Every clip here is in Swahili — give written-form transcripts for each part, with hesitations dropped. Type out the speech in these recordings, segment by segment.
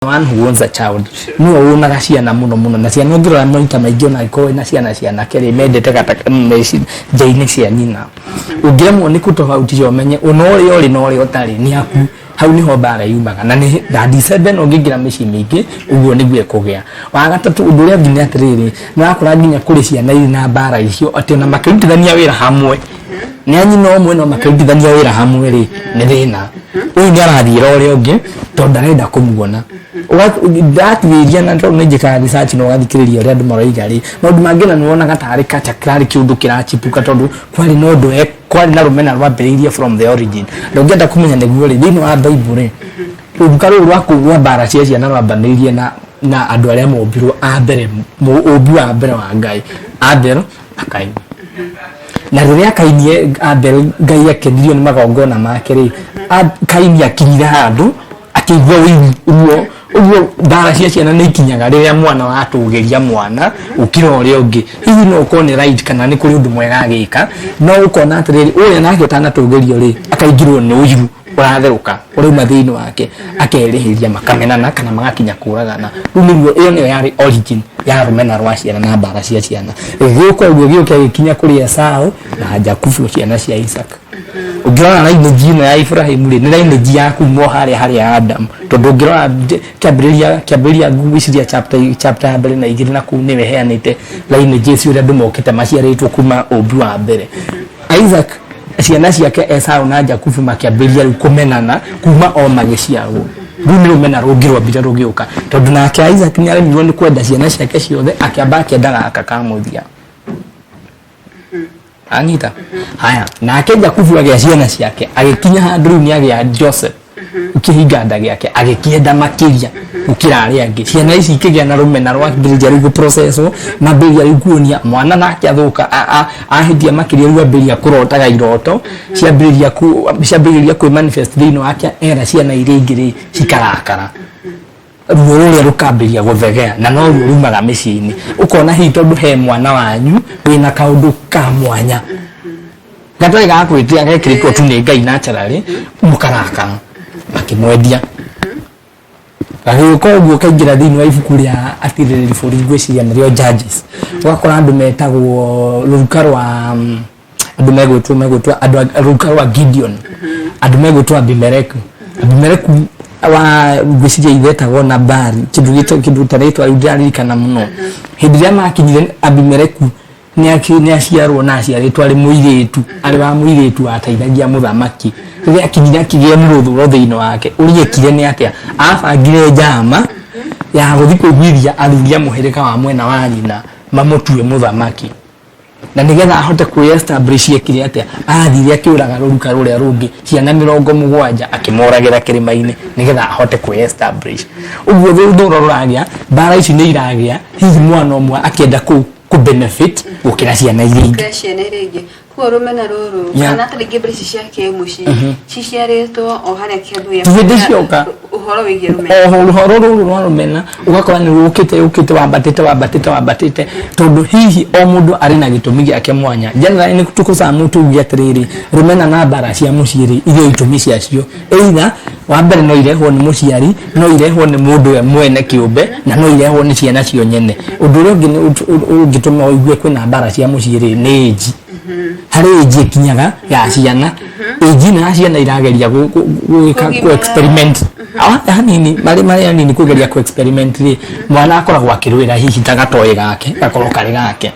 one who owns a child no wona ciana muno na ciana ngira maita maingĩ na iko na ciana kere mendete gata meci jaini cia nyina ungiremwo ni kutofautisha umenye unori ori no ori otari ni aku hau niho bara yumaga na ni ndadicebe no ngingira meci mingi uguo niguo kugea wa gatatu undu ria nginya atiriri na akora nginya kuri ciana iri na bara icio ati na makirutithania wira hamwe ni anyi no mwe no makirutithania wira hamwe ri ni thina uyu ni arathira ori ungi tondu arenda kumuona that viria na ndo njika research no gathikiriria ria andu maroiga ri maundu mangina ni wona gatari kacha klari kiundu kirachipuka tondu kwari no ndo kwari na rumena rwambiriirie from the origin ndongenda kumenya niguo ri thini wa Bible ri rukaru rwaku rwa bara cia ciana rwambiriirie na andu aria mombirwo a mbere obi wa mbere wa Ngai Abel Akaini na riria Kaini Abel Ngai akenirio ni magongona make ri Kaini akinyira handu akigwa uguo bara cia ciana ni ikinyaga riria mwana watugeria mwana ukira uri ungi hihi no ukone right kana ni kuri undu mwega agika no ukona atiriri uyu nake utanatugerio ri akaingirwo ni uyu uratheruka uri mathini wake akerihiria makamenana kana magakinya kuragana rumirio iyo niyo yari origin ya rumena rwa ciana na bara cia ciana gĩuko ũguo gĩkinya kuri Esau na Jakubu ciana cia Isaka ungirona na ine ya Ibrahim ri ni ine ya kumo hari Adam tondu ungirona kiambĩrĩria gwiciria chapter mbere na igiri na kuu niwe heanite line Jesu ria ndumokite maciaritwo kuma obi wa mbere Isaac ciana ciake Esau na Jakubu makiambĩrĩria kumenana kuma o magiciarwo runi rumena rugirwa bita rugiuka tondu nake Isaac ni aremirwo ni kwenda ciana ciake ciothe akiamba akiendaga akakamuthia Anita haya na akeja kuvuga ciana ciake agikinya handu ni agia Joseph ukihinga nda yake agikienda makiria ukira ari angi ciana ici ikigia na rumena rwa mbirija rigu processo na mbirija riguonia mwana nake athuka ahidia makiria rwa mbirija kurotaga iroto ciambiriria ku manifest thino wake era ciana iria ingiri cikarakara ruo rukambiria guthegea na no rumaga miciini ukona hi tondu he mwana wanyu wina kaundu ka mwanya gatari gakwitia gekirikwo tu ni Ngai naturally mukaraka makimwendia agiko uguo kaingira thini wa ibuku ria atiriri for gwiciria nario Judges wakora andu metagwo ruka rwa andu megwitwo andu ruka rwa Gideon andu megwitwo Abimelech wa gwiciria ithetagwo na Bari kindu taretwa ndirarikana muno hindi ria makinyire Abimelech ni aciarwo na aciaritwo ari muiritu ari wa muiritu ateithagia muthamaki riria akinyira kigie muruthu thini wake uriyekire ni atia abangire njama ya guthi kugwiria athuria muhirika wa mwena wa nyina mamutue muthamaki na nigetha ahote ku-establish ekire atia athire akiuraga ruruka ruria rungi ciana 70 akimoragira kirima-ini nigetha ahote ku-establish uguo thutha ruragia bara ici ni iragia hihi mwana omwe akienda ku benefit gukira ciana iria ingi kwa rumena ruru kana taringi brisi ciake muci ciciaritwo o haria kiambu ya tudicioka uhoro wigie rumena uhoro ruru rwa rumena ugakora ni ukite wambatite tondu hihi o mundu ari na gitumi giake mwanya generally ni tukusa mutu giatiriri rumena na bara cia muciiri irio itumi ciacio either wa mbere no irehwo ni muciari no irehwo ni mundu we mwene kiumbe na no irehwo ni ciana cio nyene undu uri ungituma uigue kwina bara cia muciiri ni age hari age kinyaga ya ciana age na ciana irageria ku experiment hanini mari nini kugeria ku experiment ri mwana akoragwo akirwira hihi tagatoye gake gakorwo kari gake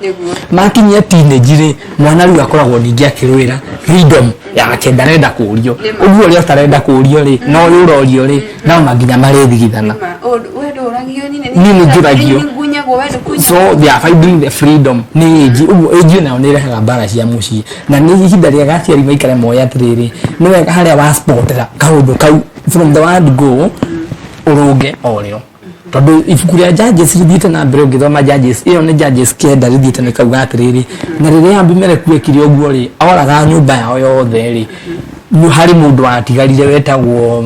makinyia teenage ri mwana riu akoragwo ningi akirwira freedom yake ndarenda kurio uguo ri atarenda kurio ri no urorio ri na maginya mari thigithana wedo uragio nini njuragio so they are fighting the freedom ni age na onire bara cia muci na ni ihinda ria gaciari maikare moya atiriri ni wega haria wa sportera kaundu kau from the word go uruge oreo tondu ibuku ria Judges rithiite na mbere ungithoma Judges iyo ni Judges kenda rithiite ni kauga atiriri na riria Abimelech ekire uguo ri oraga nyumba yao yothe ri ni hari mundu atigarire wetagwo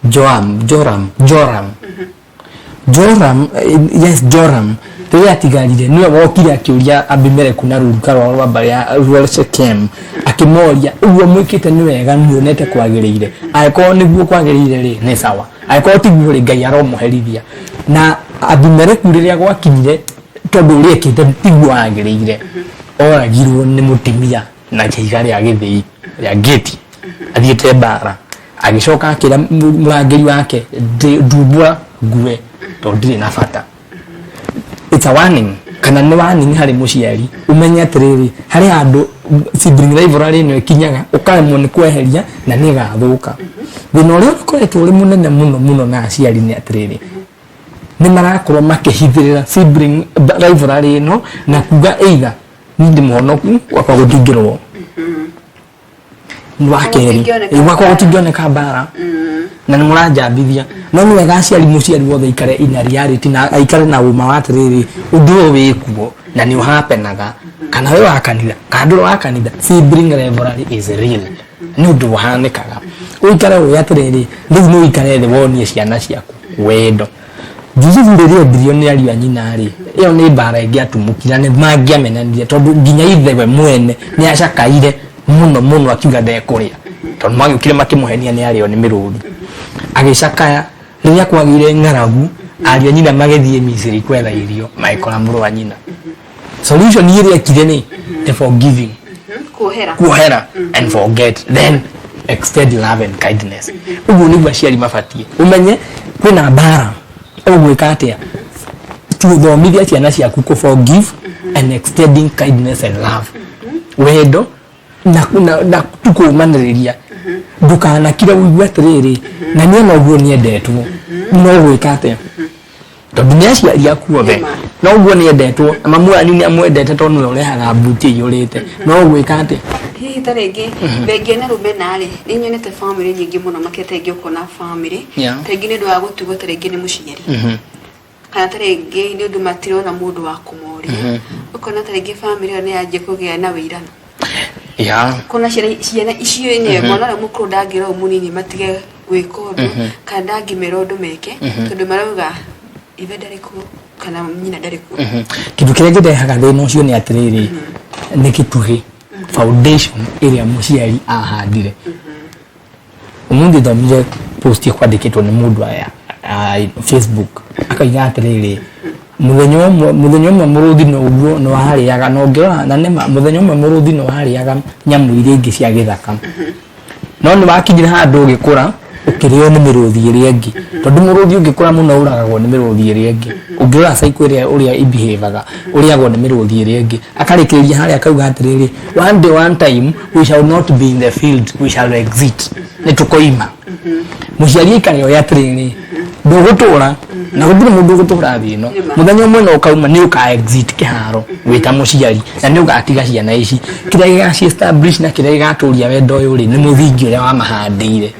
Joram riria atigarire niwe wokire akiuria Abimelech na ruruka rwa baria rwa Shechem akimoria uguo mwikite ni wega nionete kwagirire aiko niguo kwagirire ri ni sawa Aiko tiguo ri Ngai aromuherithia na Abimeleku riria gwakinyire tondu uri ekite tiguo agirire oragirwo ni mutimia na kiiga ria githii ria gate athiete bara agicoka akira murangiri wake ndubwa ngue tondire na bata. It's a warning kana ni warning hari muciari umenye atiriri hari andu sibling rivalry no ikinyaga ukaremwo ni kweheria na ni gathuka thina uria ukoretwo uri munene muno na aciari ni atiriri ni marakorwo makihithirira sibling rivalry no na kuga either ni ndimuhonoku wakwa gutingirwo wakeri wakwa gutingioneka bara na ni muranjambithia no ni wega aciari muciari wothe ikare ina reality na aikare na uma wa atiriri undu wikuo na ni uhapenaga kana we wakanitha kandu wakanitha sibling rivalry is real ni undu uhanikaga uikare we atiriri ndithi no ikare the wonie ciana ciaku wendo Jijithuririe bilioni ari anyina ri iyo ni bara ingiatumukira ni mangiamenanire tondu nginya ithewe mwene ni acakaire muno akiuga ndekuria tondu magiukire makimuhenia ni ario ni miruri agicakaya riria kwagire ngaragu ario nyina magethie Misiri kwetha irio maikora muru wa nyina solution iria kire ni the forgiving kuhera and forget then extend love and kindness ugu ni baciari mafatie umenye kwina bara ogwika atia tuthomithia ciana ciaku ku forgive and extending kindness and love wendo na tukumaniriria ndukana kira uigwa atiriri na niĩ noguo niendetwo no gwika atia tondu nĩ aciari aku othe noguo niendetwo mamu anyu nĩ amwendete tondu nĩ ũrehaga mbuti iyũrĩte no gwika atia hihi tarĩngĩ bengi na rumena rĩ nĩ nyonete family nyingĩ mũno makĩte ingĩ ũkona family tarĩngĩ nĩ ũndũ wa gũtugwo tarĩngĩ nĩ mũciari kana tarĩngĩ nĩ ũndũ matirona mũndũ wa kũmoria ũkona tarĩngĩ family ĩyo nĩ yanjia kũgĩa na wĩirano kuna ciana icio nĩ mwana ũrĩa mũkũrũ ndangĩra mũnini matige gwĩka ũndũ kana ndangĩmera ũndũ meke tondũ marauga ithe ndarĩ kuo kana nyina ndarĩ kuo kĩndũ kĩrĩa kĩrehaga thĩna ũcio nĩ atĩrĩrĩ nĩ gĩtugĩ foundation ĩrĩa mũciari ahandire umuthi thomire post kwandĩkĩtwo nĩ mũndũ aya Facebook akaiga atĩrĩrĩ muthenya ũmwe mũrũthi no ũguo no harĩaga no ngĩrora na nĩma muthenya ũmwe mũrũthi no harĩaga nyamũ iria ingĩ cia gĩthaka no nĩ wakinyire handũ ũgĩkũra ukirĩo nĩ mĩrũthi ĩrĩa ĩngĩ tondu mũrũthi ũngĩkũra mũno ũragagwo nĩ mĩrũthi ĩrĩa ĩngĩ ũngĩrora cycle ũrĩa ibehaviaga ũrĩagwo nĩ mĩrũthi ĩrĩa ĩngĩ akarĩkĩrĩria harĩa akauga atĩrĩrĩ one day one time we shall not be in the field we shall exit nĩ tũkoima mũciari aikare oya atĩrĩrĩ ndũgũtũra na gũtirĩ mũndũ ũgũtũra thĩ ĩno mũthenya ũmwe no ũkauma nĩ ũka exit kĩharo wĩta mũciari na nĩ ũgatiga ciana ici kĩrĩa gĩgaci establish na kĩrĩa gĩgatũria wendo ũyũ rĩ nĩ mũthingi ũrĩa wamahandĩire.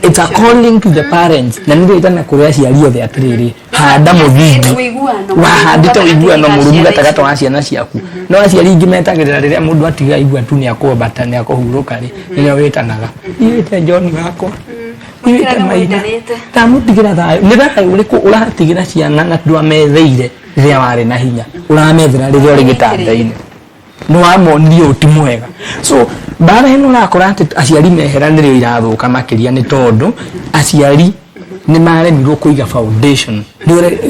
It's a calling to the parents na nire itana kuria ciari othe atiriri handa muthingi wahandite uiguano mũrũmu gatagata wa ciana ciaku no aciari ingi metagĩrĩra rĩrĩa mũndũ atiga igua tu nĩ akũmbata nĩ akũhurũka rĩ nĩrĩo wĩtanaga ĩte John gakwa ĩte maitha tamutigĩra thayũ nĩ thayũ ũrĩkũ ũratigĩra ciana na ndwametheire rĩrĩa warĩ na hinya ũramethera rĩrĩa ũrĩ gĩtanda-inĩ no amonirie ũti mwega so bara ĩno ũrakora atĩ aciari meheranĩrio irathũka makĩria nĩ tondũ aciari nĩ maremirwo kũiga foundation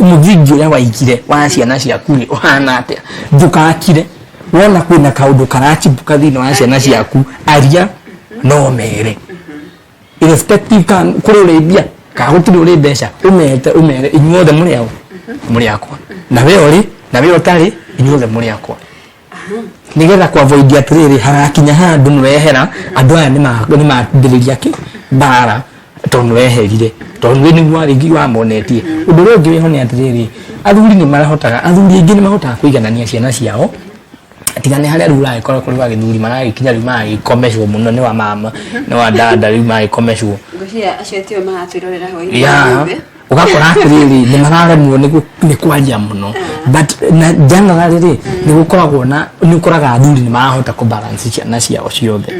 mũthingi ũrĩa waigire wa ciana ciaku rĩ ũhana atĩa ndũgakire wona kwĩna kaũndũ karachimbũka thĩinĩ wa ciana ciaku aria no mere irrespective kan kũrĩ ũrĩithia kana gũtirĩ ũrĩ mbeca ũmere inyuothe mũrĩ akwa na we ũtarĩ inyuothe mũrĩ akwa nigetha kwa avoid atiriri harakinya handu nwehera andu aya ni mandiriria ki bara tondu weherire tondu ni mwarigi wa monetie undu ri ungi wihone atiriri athuri ni marahotaga athuri ingi ni mahotaga kuiganania ciana ciao atigane haria rura ikora kuri wa githuri maragikinya ri magikomeshwo muno ni wa mama ni wa dada ri magikomeshwo ngocia acio tio mahatwirorera hoyi ugakora atiriri ni mararemwo ni kwaria muno but na generally ni gukoragwo na ni ukoraga athuri ni marahota ku balance ciana ciao ciothe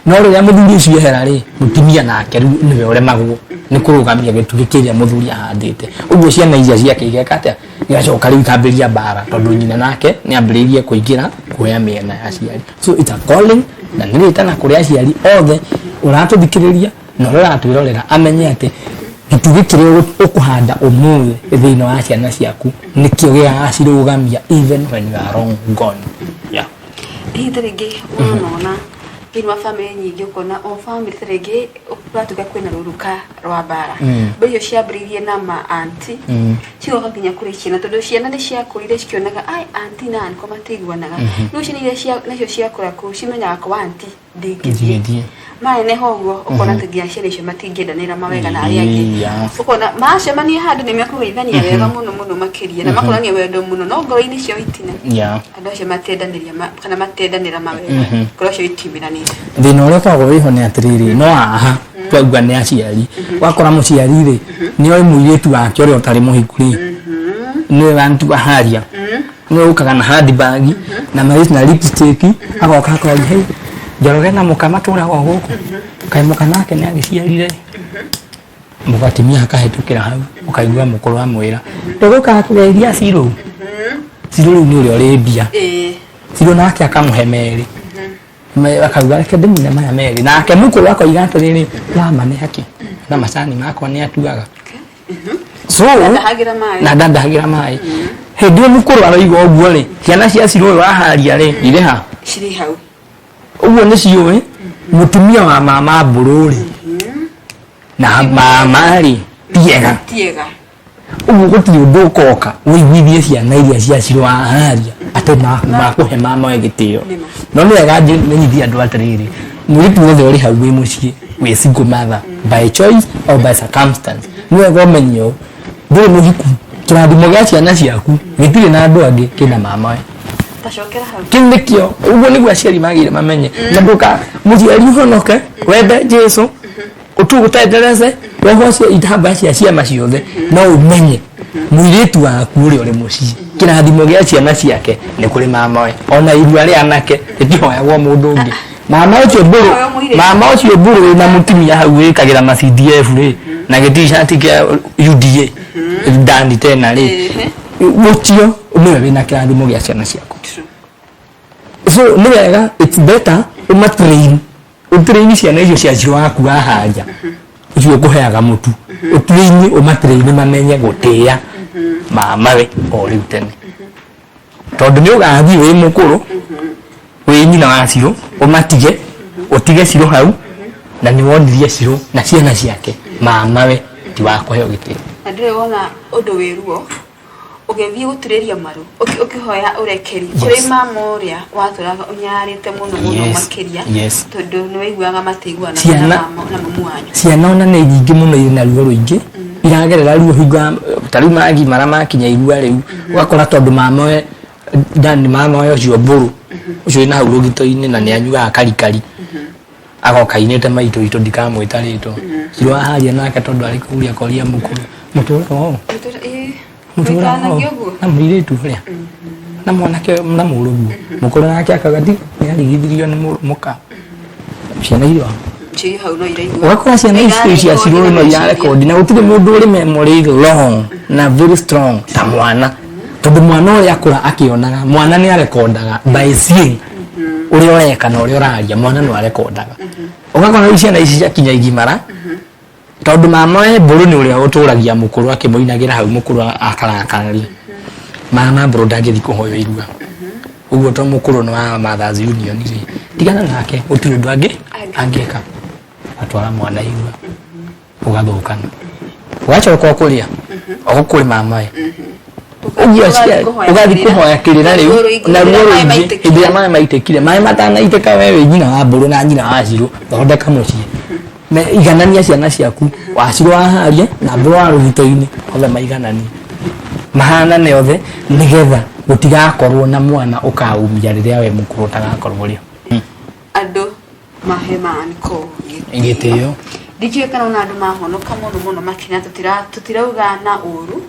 no rĩrĩa mũthuri ũcio ehera rĩ mũtumia nake rĩu nĩwe ũremagwo ni kũrũgamia gĩtugĩ kĩrĩa mũthuri ahandĩte ũguo ciana iria ciake igeka atĩa igacoka rĩu ikambĩrĩria bara tondũ nyina nake nĩ ambĩrĩirie kũingĩra kuoya mĩena ya aciari so it's a calling na nĩ rĩtana kũrĩ aciari othe ũratũthikĩrĩria no rora twirorera amenye ati gitugi kiria ukuhanda umuthi thiini wa ciana ciaku nikio gigacirugamia even when you are long gone. Yeah. Rĩngĩ wonona thĩinĩ wa family nyingĩ ũkona o family rĩngĩ ũratuga kwĩna rũruka rwa mbara mbere icio ciambĩrĩirie na ma aunty cigoka nginya kũrĩ ciana tondũ ciana nĩ ciakũrire cikĩonaga ai aunty na uncle matiguanaga rĩu ciana iria nacio ciakũra kũu cimenyaga kwa aunty ndingĩthiĩ maene hoguo ũkona atĩ nginya ciana icio matingĩendanĩra mawega na arĩa angĩ ũkona macemania handũ nĩ mekũgeithania wega mũno mũno makĩria na makonania wendo mũno no ngoro-inĩ cio itina andũ acio matiendanĩria kana matiendanĩra mawega ngoro cio itiumiranĩte. Thĩna ũrĩa ũkoragwo wĩho nĩ atĩrĩrĩ no haha twauga nĩ aciari wakora mũciari rĩ nĩ oĩ mũirĩtu wake ũrĩa ũtarĩ mũhiku rĩ nĩwe wantua haria nĩwe ũkaga na handbag na maĩci na lipstick agoka akoria hei Njoroge na mũkama tũragwo gũkũ kaĩ mũka nake nĩ agĩciarire mũgatimia akahĩtũkĩra hau ũkaigua mũkũrũ amwĩra ndũgũkaga kũgeithia Ciro Ciro rĩu nĩ ũrĩa ũrĩ mbia Ciro nake akamũhe merĩ akauga reke ndĩmũne maya merĩ nake mũkũrũ akoiga atĩrĩrĩ wamane haki na macani makwa nĩ atuaga so na ndandahagĩra maĩ hĩndĩ ĩyo mũkũrũ aroiga ũguo rĩ ciana cia Ciro ũyũ waharia rĩ irĩ ha cirĩ hau uguo nĩ ciũĩ mũtumia wa mama Mbũrũ na mama rĩ tiega uguo gũtirĩ ũndũ ũkoka wĩiguithie ciana iria cia Ciro waharia atĩ makũhe mama gĩtĩo no nĩ wega menyithie andũ atĩrĩrĩ mũirĩtu wothe ũrĩ hau wĩ mũciĩ wĩ single mother by choice or by circumstance nĩ wega ũmenye ũũ ndũrĩ mũhiku kĩrathimo gĩa ciana ciaku gĩtirĩ na andũ angĩ kĩna mama Kindikio uguo nĩguo aciari magĩrĩire mamenye na ndũka mũciari ũhonoke wende Jesũ ũtugutendereze wehocie ithamba cia ciama ciothe no ũmenye mũirĩtu waku ũrĩa ũrĩ mũciĩ kĩrathimo gĩa ciana ciake nĩ kũrĩ mamawe ona irua rĩa anake rĩtihoyagwo mũndũ ũngĩ mama ũcio Mbũrũ na mũtumia hau wĩkagĩra ma CDF rĩ na gĩ-t-shirt kĩa UDA ndani tena rĩ mũtio nĩwe wĩna kĩrathimo gĩa ciana ciaku. So nĩ wega it's better umatrain ciana icio cia Ciro waku waharia ucio ũkũheaga mũtu utrain umatrain mamenye gũtĩa mamawe o rĩu tene tondũ nĩ ũgathiĩ wĩ mũkũrũ wĩ nyina wa Ciro ũmatige ũtige Ciro hau na nĩ wonirie Ciro na ciana ciake mamawe ti wa kũheo gĩtĩo. Na ndĩrĩ wona ũndũ wĩruo ũgĩthiĩ gũturĩria maru ũkĩhoya ũrekeri kũrĩ mama ũrĩa watũraga ũnyarĩte mũno makĩria tondũ nĩ waiguaga matiguana na mamu wanyu. Ciana ona nĩ nyingĩ mũno irĩ na ruo rũingĩ iragerera ruo hinga tarĩu magimara makinya igua rĩu ũgakora tondũ mamawe ndani mamawe ũcio Mbũrũ ũcio wĩna hau rũgito-inĩ na nĩ anyuaga karikari agoka inĩte maitũ ndikamwĩta rĩtwa Ciro waharia nake tondũ arĩ kũria koria mũkũrũ mũtũrĩre na mũirĩtu ũrĩa na mwanake na mũrũguo mũkũrũ nake akagati nĩ arigithirio nĩ mũka ciana irio ũgakora ciana icio cia Ciro no irarekondi na gũtirĩ mũndũ ũrĩ memory long na very strong ta mwana tondũ mwana ũrĩa akũra akĩonaga mwana nĩ arekondaga by seeing ũrĩa ũreka na ũrĩa ũraria mwana nĩ arekondaga ũgakora ciana ici ciakinya igimara tondũ mamawe Mbũrũ nĩ ũrĩa ũtũragia mũkũrũ akĩmũinagĩra hau mũkũrũ akarakararia mama Mbũrũ ndangĩthiĩ kũhoyo irua ũguo to mũkũrũ nĩ wa Mothers Union rĩ tigana nake gũtirĩ ũndũ angĩka atwara mwana irua ũgathũkana ũgacoka kũrĩa ũgũkũrĩ mamawe ũgathiĩ kũhoya kĩrĩra rĩu na ruo rũingĩ hĩndĩ ĩrĩa maĩ maitĩkire maĩ matanaitĩka we wĩ nyina wa Mbũrũ na nyina wa Ciro thondeka mũciĩ iganania ciana ciaku wa Ciro waharia na Mbũrũ wa rũgito-inĩ othe maigananie mahanane othe nĩgetha gũtigakorwo na mwana ũkaumia rĩrĩa we mũkũrũ ũtagakorwo rĩo andũ mahe manko gĩtĩo ndikiwe kana ona andũ mahonoka mũno makina tutirauga na ũru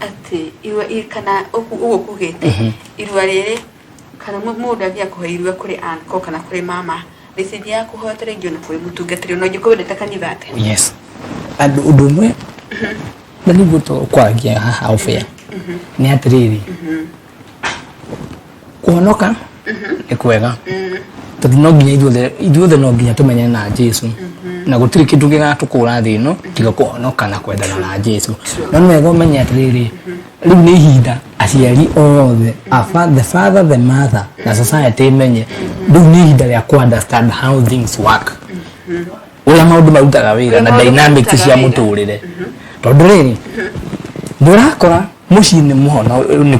atĩ irua kana ũguo kugĩte irua rĩrĩ kana mũndũ athiĩ kũhe irua kũrĩ anko kana kũrĩ mama rĩcithi ya kũhoya tarĩngĩ ona kũrĩ mũtungatĩri no ngĩkũwenda ta kanitha atĩ yes andũ ũndũ ũmwe na nĩguo tũkwaria haha ũbĩa nĩ atĩrĩrĩ kũhonoka nĩ kwega tondũ no nginya ithuothe no nginya tũmenye na Jesũ na gutiri kindu gigatukura thi no tiga kuhonoka na kwendana na Jesu no nwega umenye atiriri riu ni ihinda aciari othe the father the mother na society imenye riu ni ihinda ria ku understand how things work uria maundu marutaga wira na dynamics cia muturire tondu riri ndurakora mucii ni muhono ni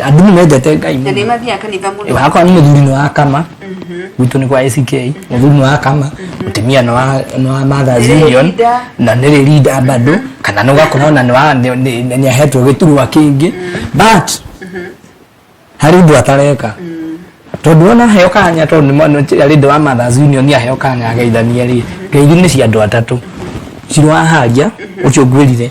andu ni mendete Ngai na ni mathia kanitha muno wakwa ni muthuri ni wa kama witu ni kwa ACK muthuri ni wa kama mutumia ni wa Mothers Union na ni leader bado kana no gakora na ni ahetwo giturwa kingi but hari ndu atareka tondu ona heo kanya tondu ni leader wa Mothers Union ni aheo kanya ageithania ri ngeithio ni cia andu atatu cirwa haja ucio ngwirire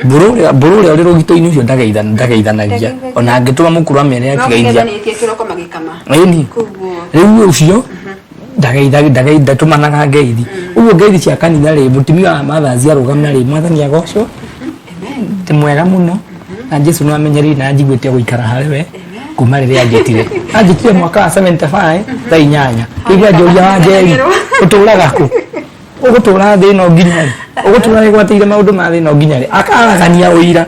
Buru ria uri rugito-ini ucio ndageithanagia ona angituma mukuru amere akigeithia ĩni riu ucio ndageithatumanaga ngeithi uguo ngeithi cia kanitha ri mutumia wa Mothers arugamna ri mwathani agocwo ti mwega muno na Jesu no amenyeri na njiguite guikara hariwe kuma riria anjitire mwaka wa 75 thaa 8 igwa njoria wa njeri uturaga ku ugutura thi no nginya ugutura ni gwateire maundu ma thi no nginya akaragania uira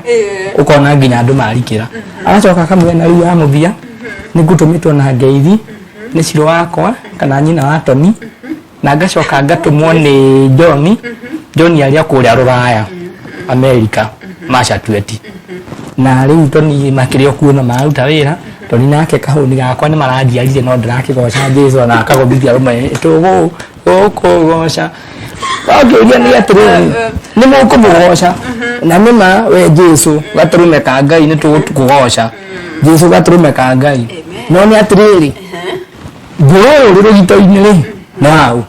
ukona nginya andu marikira agacoka akamwena riu amuthia ni ngutumitwo na ngeithi ni ciro wakwa kana nyina wa Toni na ngacoka ngatumwo ni John aria kuria Ruraya America Massachusetts na riu Toni makirio kuona maruta wira Toni nake kahuni gakwa ni marandiarire no ndirakigoca Jesu na akagobithia rume tugu goca wageria ni atiriri ni mukumugoca na nima we Jesu gaturume ka Ngai ni tugukugoca Jesu gaturume ka Ngai no ni atiriri buru uri rugito-ini ri nau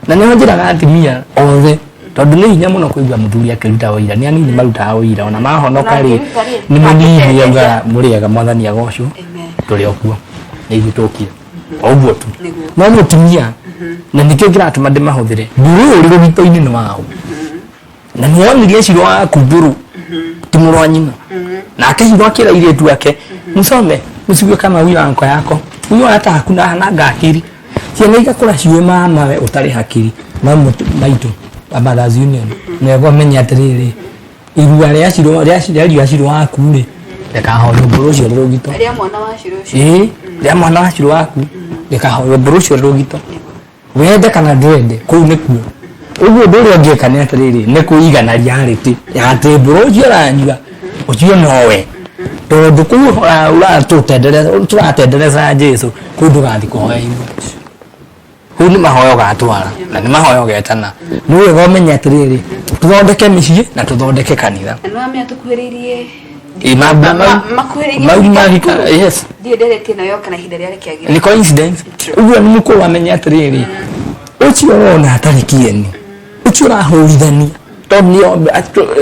na ni njiraga atimia othe tondu ni hinya muno kuigua muthuri akiruta wira ni anini marutaga wira ona mahonoka ri ni munini yanga muriega mwathani agocwo turi okuo ni igutokire oguo tu no mutumia na nikio kiratuma ndimahuthire buru uri rugito-ini ni wao na ni wonirie ciro wa kuburu ti murwa nyina na akehirwo akira iretu ake musome musigue kama huyo anko yako huyo hata hakuna hanaga akiri ciana igakura ciwe mama we utari hakiri na maitu Mothers Union nego menya atiriri irua ria ciro waku ri reka hoyo mburu cio rugito ria mwana wa ciro cio ria mwana wa ciro waku reka hoyo mburu cio rugito wende kana ndwende kuu nikuo uguo nduri ongieka ni atiriri ni kuigana reality ya ati mburu cio ranyua ucio nowe tondu kuu turatendereza Jesu kuu ndugathi kuhoya igua huu ni mahoyo gatwara na ni mahoyo getana ni wega umenya atiriri tuthondeke micii na tuthondeke kanitha no amia tukuhiririe makuhirika yes ndio nderetie nayo kana ihinda ria kiagira ni coincidence uguo ni mukuru amenya atiriri ucio wona atari kieni ucio rahurithania tondu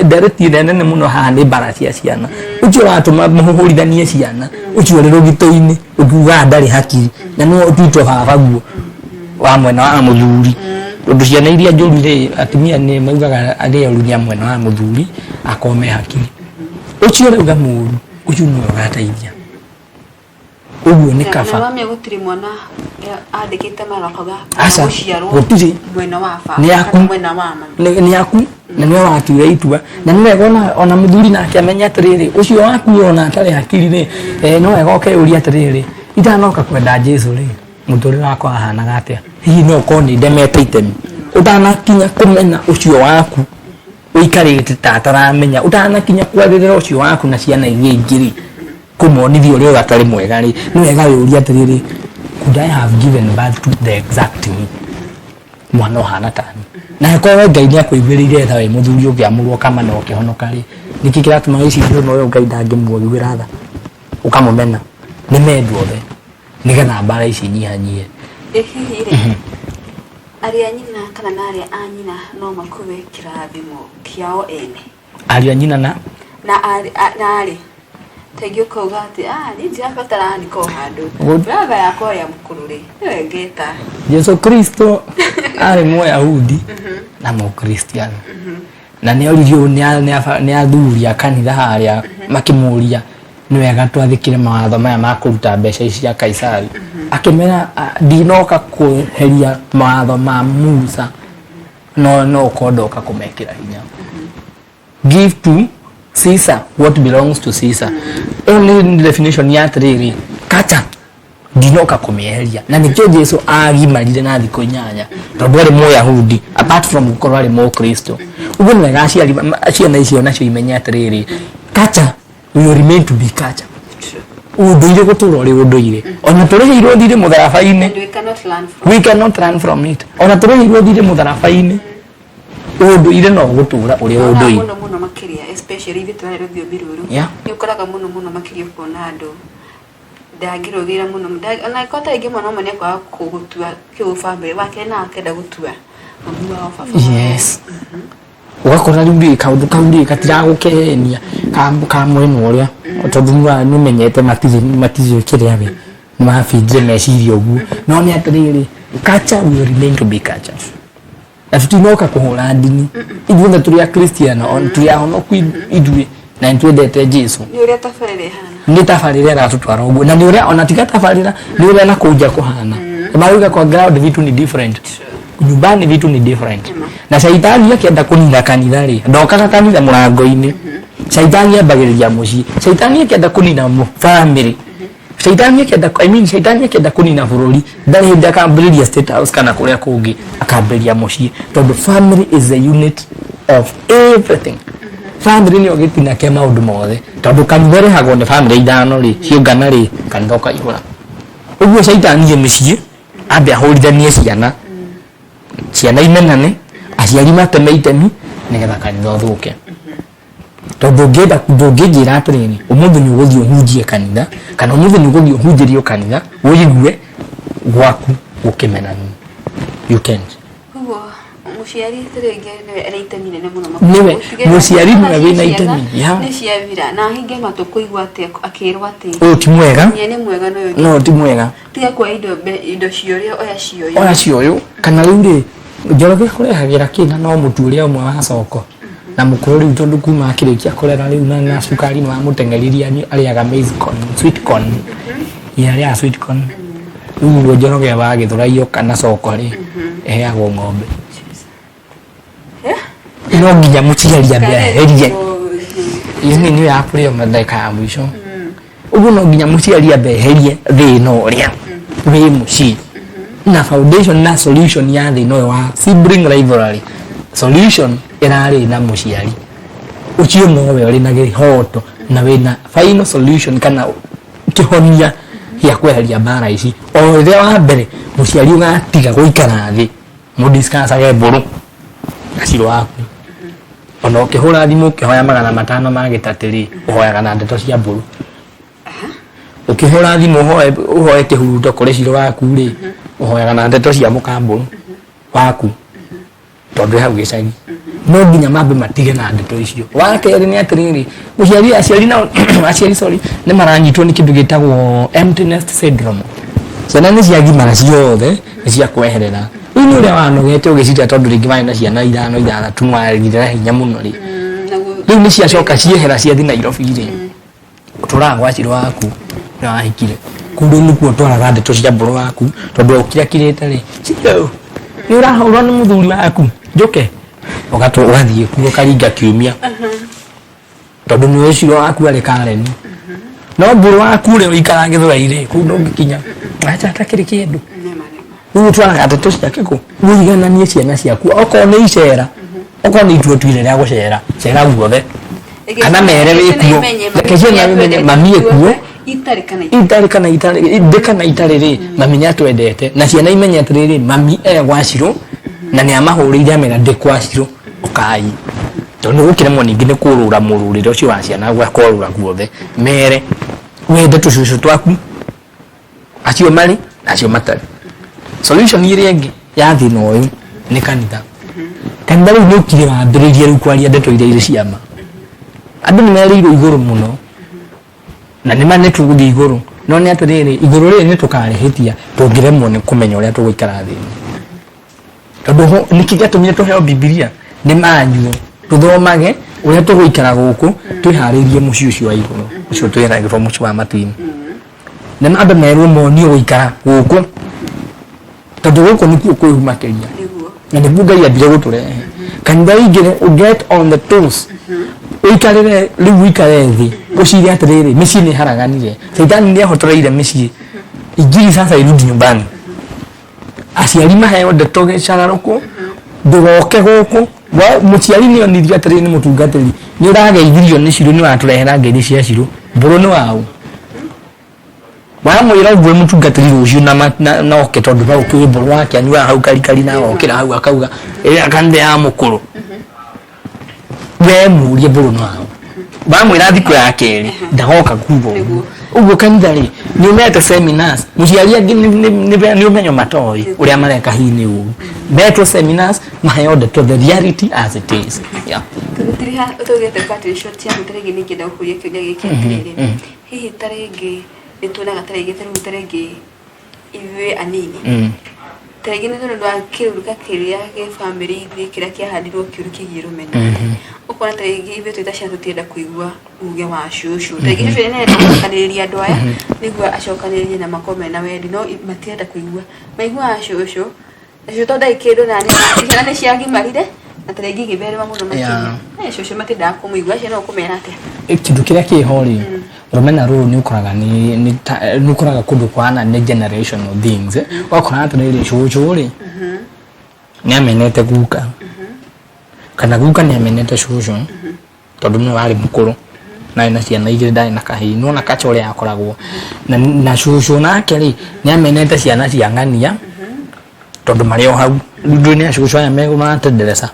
nderetie nene muno haha ni mbara cia ciana ucio watuma muhurithanie ciana ucio ri rugito-ini ukiuga ndari hakiri na no utwitwo baba guo wa mwena wa muthuri undu ciana iria njuru ri atumia ni maugaga aria urunia mwena wa muthuri akome hakiri ucio rauga muru ucio no gateithia uguo ni kaba na mami gutiri mwana andikite marakaga gutiri mwena wa baba ni yaku mwena wa mama ni yaku na ni watuire itua na ni wega ona muthuri nake amenya atiriri ucio waku ona atari hakiri ri no wega ukeuria atiriri itanoka kwenda Jesu ri muthuri wakwa ahanaga atia hihi no koni ndemete itemi utanakinya kumenya ucio waku uikarite tataramenya utanakinya kwarĩrĩra ucio waku na ciana iria ingĩ kumonithia uria gatari mwega ri ni wega uria atiriri could I have given birth to the exact me mwana hana tani na kwa Ngai ni akuigwirire tha we muthuri ukiamurwo kama no kihonoka ri niki kiratuma ici ndio no Ngai ndangĩmuoigwĩra tha ukamumena ni mendwo the nigetha mbara ici nyihanyie hihi aria nyina kana naria anyina no makuwe kirathimo kiao ene aria nyina na ari tegio koga ati ni njiabatara ni ko handu baba yakwa ya mukuru ri niwe ngeta Yesu Kristo ari Muyahudi na Mukristiano na ni oririo ni athuria kanitha haria makimuria ni wega twathikire mawatho maya ma kuruta mbeca ici cia Kaisari akimera ndinoka kuheria mawatho ma Musa no kodoka kumekira hinya. Give to Caesar what belongs to Caesar. Only definition ya atiriri kacha ndinoka kumieheria na nikyo Jesu agimarire na thiko inyanya tondu ari Muyahudi apart from gukorwo ari Mukristo. Uguo nega ciana icio nacio imenya atiriri kacha we remain to be kacha. Unduire gutura uri unduire ona turihirwo thire mutharabaine we cannot run from it. Ona turihirwo thire mutharabaine unduire no gutura uri unduire muno makiria especially ithu twari thio biruru ni ukoraga muno makiria kuona andu ndagirothira muno na kota ingi mwana mane kwa kugutua kiu family wake na akenda gutua mumwa wa baba. Yes. Wakora rimbi kaundu kaundi katira gukenia ka mwenu uria tondu ni menyete matizo kiria we mafidre meciria uguo no ni atiriri kacha we remain to be kacha. Afutinoka kuhura ndini ithuothe turi a Kristiano on turi ahono ku idue na ntwendete Jesu ni uria tafarire hana ni tafarire ratutwara uguo na ni uria ona tiga tafarira ni uria na kuja kuhana maruga kwa ground vitu ni different nyumbani vitu ni different na shaitani akienda kunina kanitha ri ndokaga kanitha murango-ini shaitani ambagiriria mucii shaitani akienda kunina family shaitani akienda kunina bururi ndari hindi akambiriria state house kana kuria kungi akambiriria mucii tondu family is the unit of everything. Family ni ogitina ke maundu mothe tondu kanitha ri hagwo ni family ithano ri ciungana ri kanitha kaihura uguo shaitani ye mucii ambe ahurithanie ciana imenane aciari mateme itemi nigetha kanitha uthuke tondu ndunginjira atiriri umuthi ni uguthii uhunjie kanitha kana umuthi ni uguthii uhunjirio kanitha wigue gwaku gukimenani you can't. Uguo muciari tiringi ni itemi nene muno niwe muciari niwe wina itemi ni ciavira na hinge matukuigwa ati akirwa ati ti mwega ni mwega no ti mwega tiga kwa indo ciorio oya cioyo kana riu ri njoroge kurehagira kina no mutu uria umwe wa coko na mukuru riu tondu kuma akirikia kurera riu na sukari no amutengeriria ni ariaga maize corn sweet corn ya sweet corn uguo njoroge wa githuraio kana coko ri eheagwo ng'ombe no nginya muciaria mbeherie ini ni apurio madaka ya mwisho uguo no nginya muciaria mbeherie thina uria wi mucii na foundation na solution ya thina wa sibling rivalry solution irari na muciari ucio nowe uri na gihoto na wina final solution kana kihonia ya kweheria mbara ici o ria wa mbere muciari ugatiga guikara thi mudiscussage mburu aciro waku ona ukihura thimu ukihoya 500 ma gitatiri uhoyaga na ndeto cia mburu ukihura thimu uhoye kihuruto kuri ciro waku ri uhoyaga na ndeto cia mukamburu waku tondu hau gicagi no nginya mambe matige na ndeto icio wakeri ni atiriri aciari na aciari ni maranyitwo ni kindu gitagwo empty nest syndrome ciana ni ciagimara ciothe ni cia kweherera ini uria wanogete ugiciria tondu ringi mai na ciana ithano tumwarigire hinya muno ri riu ni ciacoka ciehera ciathi Nairobi ri turagwa ciro waku na wahikire kundu nikuo twaraga ndeto cia mburu waku tondu ukiriakirite ri ciro ni urahurwo ni muthuri waku njuke ugathie kuo karinga kiumia tondu ni ciro waku ari Karen no mburu waku ri uikara githuraire kundu ungikinya acha atakiri kindu ugu twaraga ndeto ciake ku wigananie ciana ciaku okorwo ni icera okorwo ni ituo tuire ria gucera cera guothe kana mere wikuo keje na menye mami ekuo itari kana itari ri mami nyatwendete na ciana imenya atiriri mami gwaciro na ni amahurire amena ndikwaciro ukai tondu gukiremwo ningi ni kurura mururire ucio wa ciana gwa korura guothe mere wende tucucu twaku acio mari acio matari solution iri ingi ya thina uyu ni kanitha kanitha riu nukire wambiririe riu kwaria ndeto iria iri ciama andu ni mereirwo iguru muno na ni mane tuguthi iguru no ni atiriri iguru ri ni tukarehitia tungiremwo ni kumenya uria tuguikara thi tondu ni kigatumire tuheo Biblia ni manyu tuthomage uria tuguikara guku twiharirie muci ucio wa iguru ucio twira githomo wa matini na na merwo monio wikara guku tondu guku nikuo kwihuma kiria na niguo Ngai ambire guturehe kanitha ingire get on the toes uikarire riu uikare thi ucirie atiriri micii ni haraganire Saitani ni ahotoreire micii injiri sasa irudi nyumbani aciari maheo ndeto gicagaruku ndugoke guku wa muciari ni onithio atiriri ni mutungatiri ni urageithirio ni ciru ni waturehera ngeri cia ciru mburu ni wao mwira uguo mutungatiri ucio na oke tondu no ukiwe mburu wake anyua hau karikari na okira hau akauga kanitha ya mukuru we murie mburu no wao bamwira thiku ya keri ndagoka kugo uguo kanitha ri ni umete seminars muciari angi ni umenyo matoi uria mareka hini u metro seminars maheo to the reality as it is tugutiriha utogete kwati short ya mutarege ni kida ukuye kile gikirire hihi tarege nitunaga tarege tarege iwe anini tarege ni ndo akiruka kiria ge family kira kiahandirwo kiurukigiro mena ukora tarege iwe tutasha tutienda kuigua uge wa shushu tarege iwe ne kaniriria andu aya niguo acokanirie na makome na wendi no matienda kuigua maigua shushu acio tonda ikindo nani ciagi marire na tarege gibere muno makiri shushu matida kumuigua cia no kumera atia kindu kiria kihori rumena ruru ni ukoraga ni ukoraga kundu kwana ni generational things wakora atiriri shushu ri ni amenete guka kana guka ni amenete shushu tondu ni wari mukuru na ina ciana igiri ndai na kahi no na kachore akoragwo na shushu nake ri ni amenete ciana cia ngania tondu mario hau ndu ni shushu aya mego matenderesa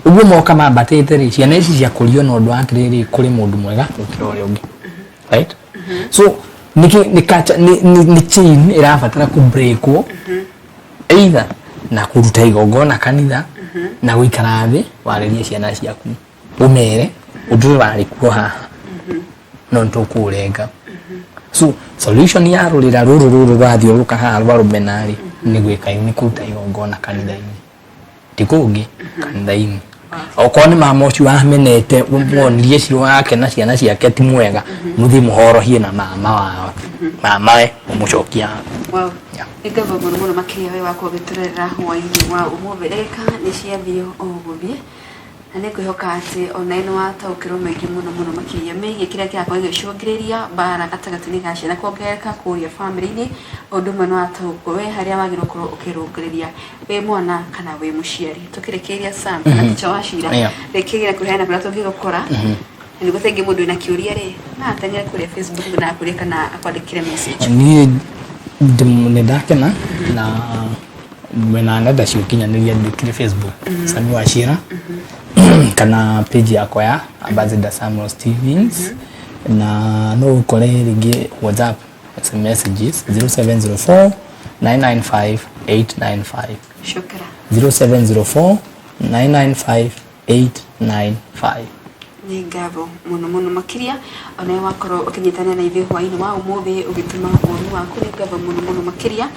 uguo moka mabatete ri ciana ici cia kurio no ndu atiriri kuri mundu mwega ukira uri ungi right so ni chain irabatara ku breakwo either na kuruta igongona kanitha na guikara thi waririe ciana ciaku umere undu wari kuo haha no ntukurenga so solution ya rurira ruru rwathiuruka haha rwa rumenari ni gwika ni kuruta igongona kanitha-ini tikungi kanitha-ini okoni mamoci wamenete wonirie ciru wake na ciana ciake ti mwega muthi muhorohie na mama wao mamae umucokia wow ikava muno makiria we wako giturera hwaini wa umubereka ni ciambio ogubie na ne kwihoka ati onaino wataukirwo maingi muno makiria megie kiria kiakwa gicungiriria bara gatagati-ini ga ciana kuongereka kuria family-ini undu mwe no wataukwo we haria wagirwo kurwo ukirungiriria we mwana kana we muciari tukirekeria sana na ticha washira rekegira kuheana kura tungigukora ni gutengi mundu ina kiuria ri na atanyira kuria Facebook na kuria kana akwandikire message ni ndakena na mena nenda ciukinyaniria ndikire Facebook Sami Wachira kana page yako ya Ambassador Samuel Stevens na no ukore ringi WhatsApp messages 0704 995 895 shukra 0704 995 895 ni ngabo muno makiria ona wakorwo ukinyitana na ithe hwaini wa umuthi ugituma wonu waku ni ngabo muno makiria